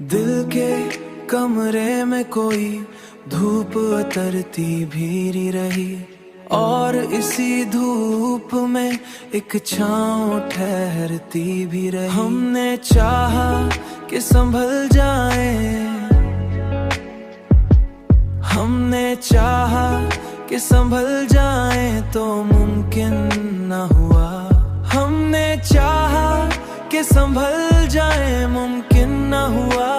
दिल के कमरे में कोई धूप उतरती भी रही और इसी धूप में एक छाँव ठहरती भी रही। हमने चाहा कि संभल जाए, हमने चाहा कि संभल जाए तो मुमकिन न हुआ। हमने चाहा कि संभल जाए मुमकिन न हुआ।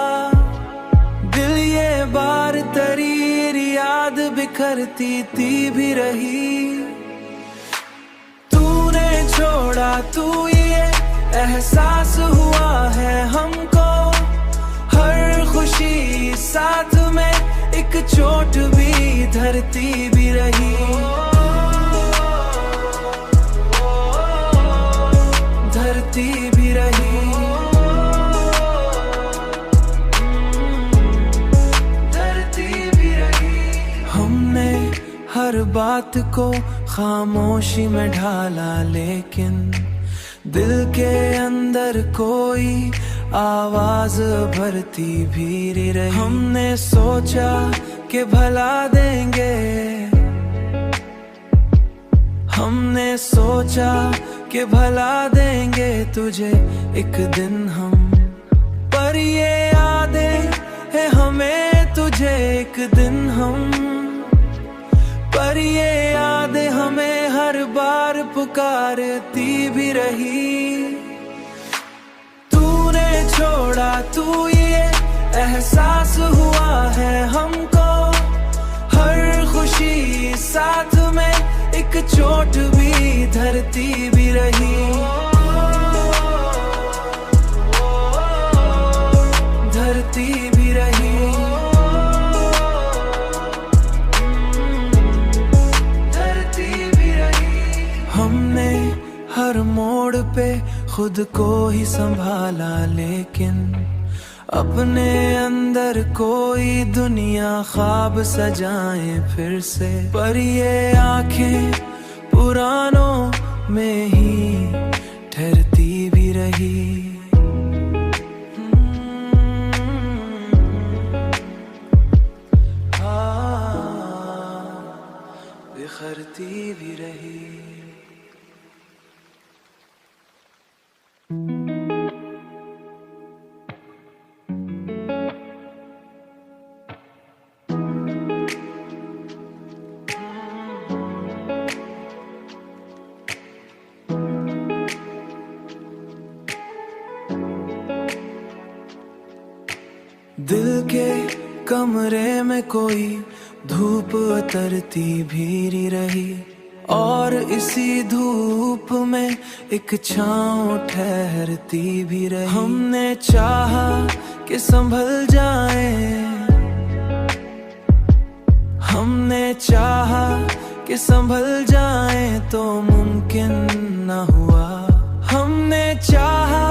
दिल ये बार तेरी याद बिखरती थी भी रही। तूने छोड़ा तू ये एहसास हुआ है हमको। हर खुशी साथ में एक चोट भी धरती भी रही। धरती भी रही। हमने हर बात को खामोशी में ढाला, लेकिन दिल के अंदर कोई आवाज भरती भी रही। हमने सोचा कि भला देंगे, हमने सोचा कि भला देंगे तुझे एक दिन हम। पर ये यादें है हमें तुझे एक दिन हम। पर ये यादें हमें हर बार पुकारती भी रही। तूने छोड़ा तू ये एहसास हुआ है हमको। हर खुशी साथ में एक चोट भी धरती भी रही। धरती भी रही। हमने हर मोड़ पे खुद को ही संभाला, लेकिन अपने अंदर कोई दुनिया ख्वाब सजाए फिर से। पर ये आंखें पुरानों में ही ठहरती भी रही। बिखरती भी रही। दिल के कमरे में कोई धूप उतरती भी रही और इसी धूप में एक छाँव ठहरती भी रही। हमने चाहा कि संभल जाए, हमने चाहा कि संभल जाए तो मुमकिन न हुआ। हमने चाहा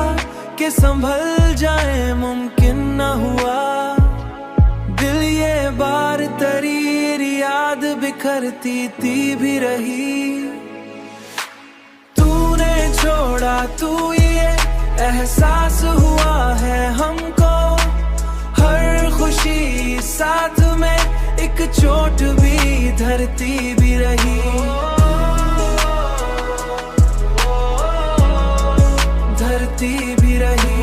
कि संभल जाए मुमकिन न हुआ। दिल ये बार तेरी याद बिखरती थी भी रही। तूने छोड़ा तू ये एहसास हुआ है हमको। हर खुशी साथ में एक चोट भी धरती भी रही। धरती भी रही।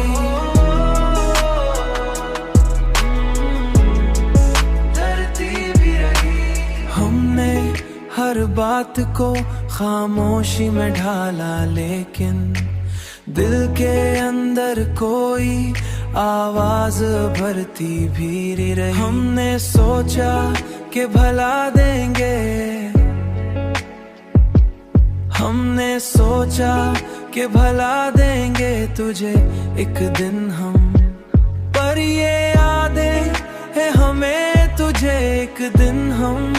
हमने हर बात को खामोशी में ढाला, लेकिन दिल के अंदर कोई आवाज भरती भी रही। हमने सोचा कि भला देंगे, हमने सोचा कि भला देंगे तुझे एक दिन हम। पर ये यादें है हमें तुझे एक दिन हम।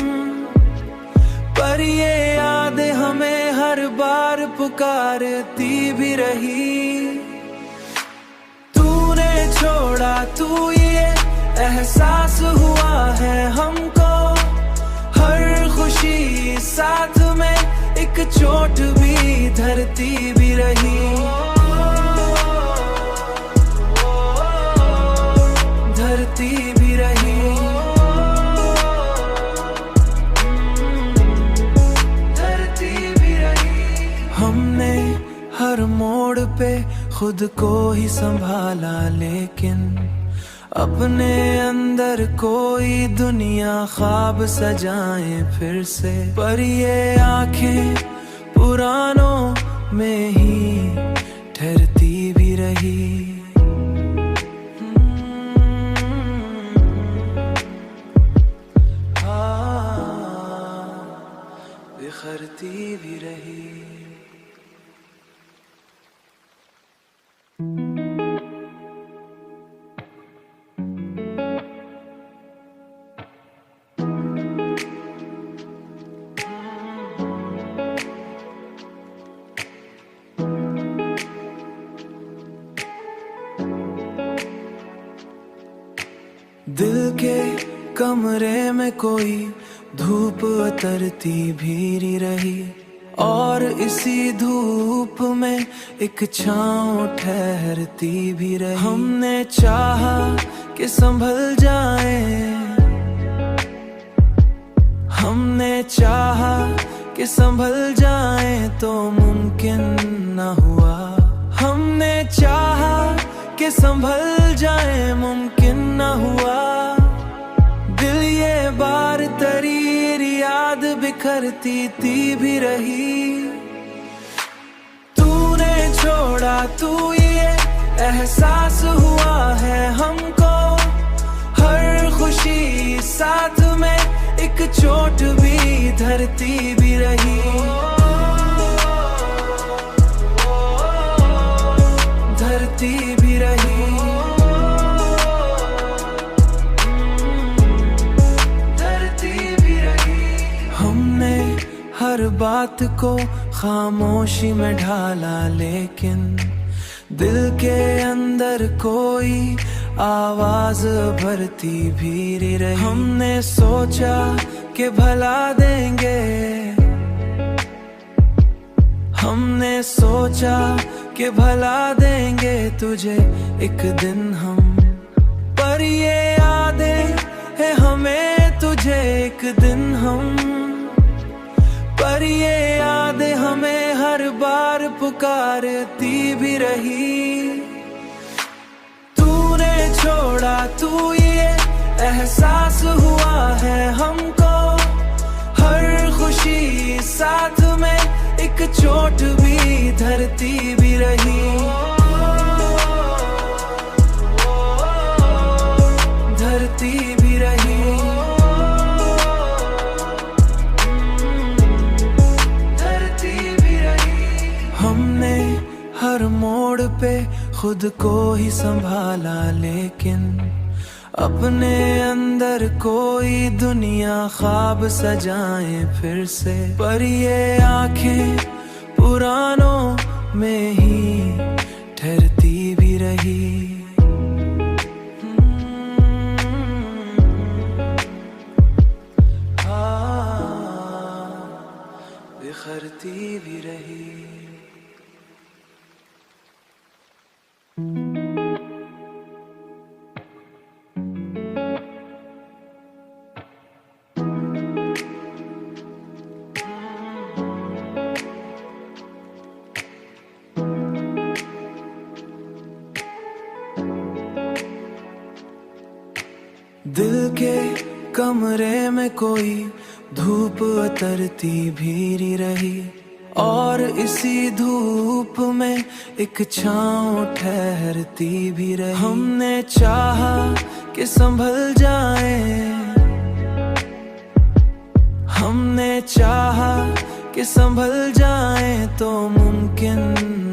पर ये यादें हमें हर बार पुकारती भी रही। तूने छोड़ा तू ये एहसास हुआ है हमको। हर खुशी साथ में एक चोट भी धरती भी रही। मोड़ पे खुद को ही संभाला, लेकिन अपने अंदर कोई दुनिया ख्वाब सजाए फिर से। पर ये आंखें पुरानों में ही ठहरती भी रही। बिखरती भी रही। दिल के कमरे में कोई धूप उतरती भी रही, और इसी धूप में एक छाँव ठहरती भी रही। हमने चाहा कि संभल जाए, हमने चाहा कि संभल जाए, तो मुमकिन न हुआ। हमने चाहा कि संभल जाए, मुमकिन न हुआ। दिल ये बार तरीर याद बिखरती ती भी रही। तूने छोड़ा, तू ये एहसास हुआ है हमको। हर खुशी साथ में एक चोट भी धरती भी रही। धरती भी रही। हमने हर बात को खामोशी में ढाला, लेकिन दिल के अंदर कोई आवाज भरती भी रही। हमने सोचा कि भला देंगे, हमने सोचा कि भला देंगे तुझे एक दिन हम। पर ये यादें है हमें तुझे एक दिन हम। पर ये यादें हमें हर बार पुकारती भी रही। तूने छोड़ा, तू ये एहसास हुआ है हमको। हर खुशी साथ में एक चोट भी धरती भी रही। धरती भी रही। हमने हर मोड़ पे खुद को ही संभाला, लेकिन अपने अंदर कोई दुनिया ख्वाब सजाए फिर से। पर ये आंखें पुरानों में ही ठहरती भी रही। बिखरती भी रही। दिल के कमरे में कोई धूप उतरती भी रही, और इसी धूप में एक छाँव ठहरती भी रही। हमने चाहा कि संभल जाए, हमने चाहा कि संभल जाए, तो मुमकिन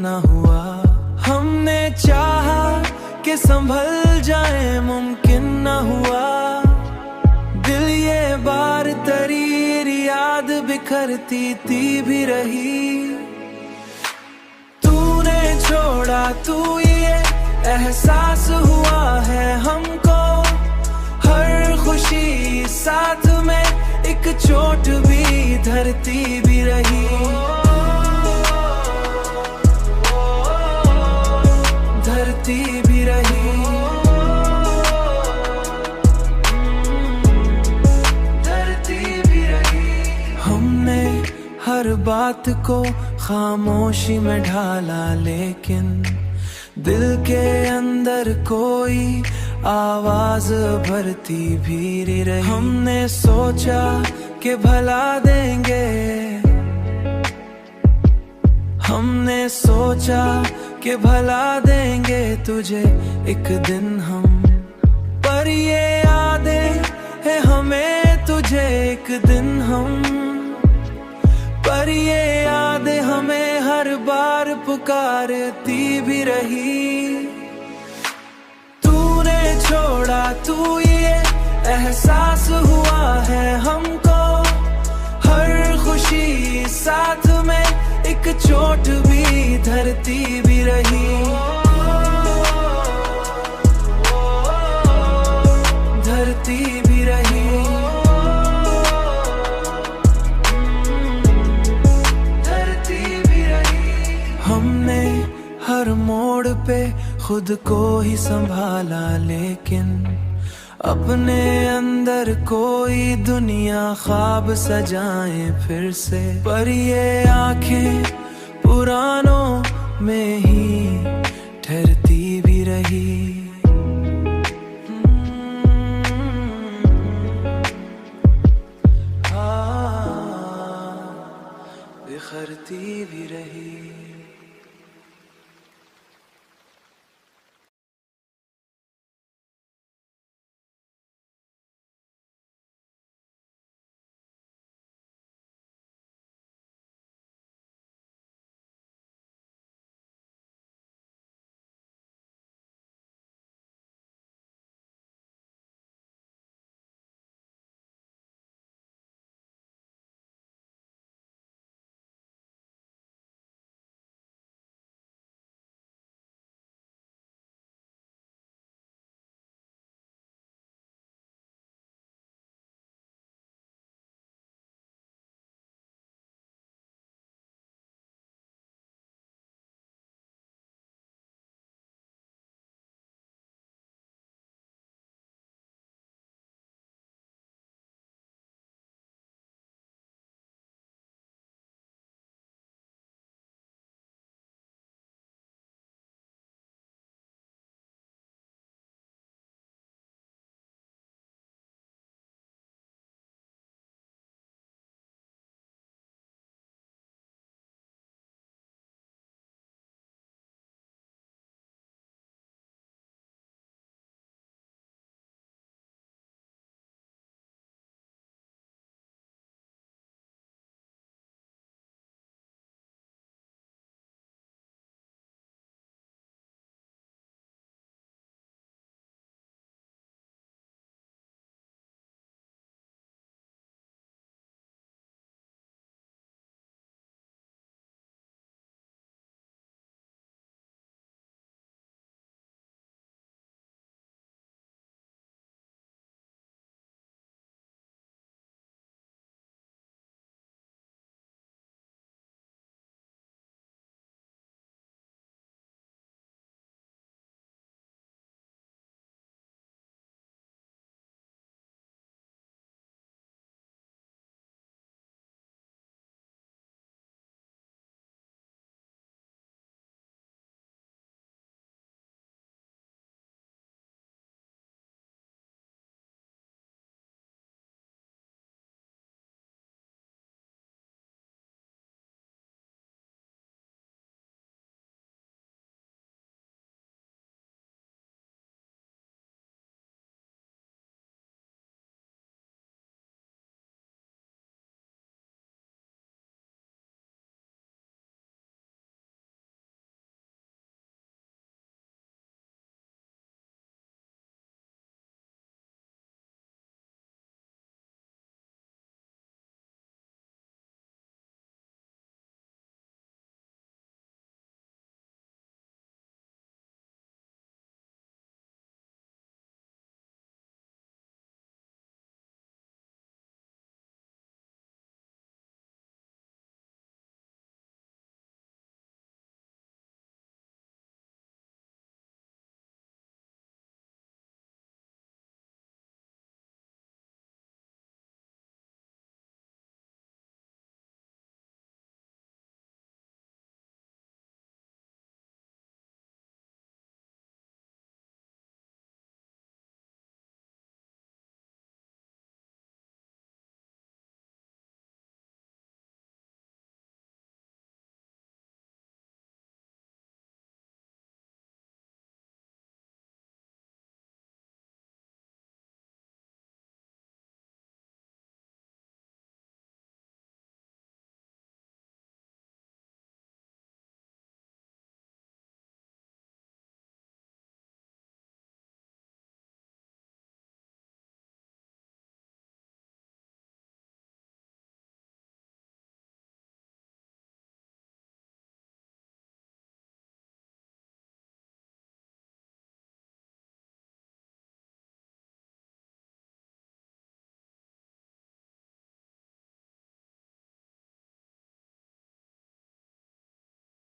न हुआ। हमने चाहा कि संभल जाए, मुमकिन न हुआ। दिल ये बार तरीर याद बिखरती ती भी रही। तूने छोड़ा, तू ये एहसास हुआ है हमको। हर खुशी साथ में एक चोट भी धरती भी रही। धरती भी रही। हर बात को खामोशी में ढाला, लेकिन दिल के अंदर कोई आवाज भरती भी रही। हमने सोचा कि भला देंगे, हमने सोचा कि भला देंगे तुझे एक दिन हम, पर ये यादें है हमें तुझे एक दिन हम, पर ये यादें हमें हर बार पुकारती भी रही। तूने छोड़ा तू ये एहसास हुआ है हमको, हर खुशी साथ में एक चोट भी धरती भी रही, धरती भी रही, धरती भी रही। हमने हर मोड़ पे खुद को ही संभाला, लेकिन अपने अंदर कोई दुनिया ख्वाब सजाए फिर से, पर ये आंखें पुरानों में ही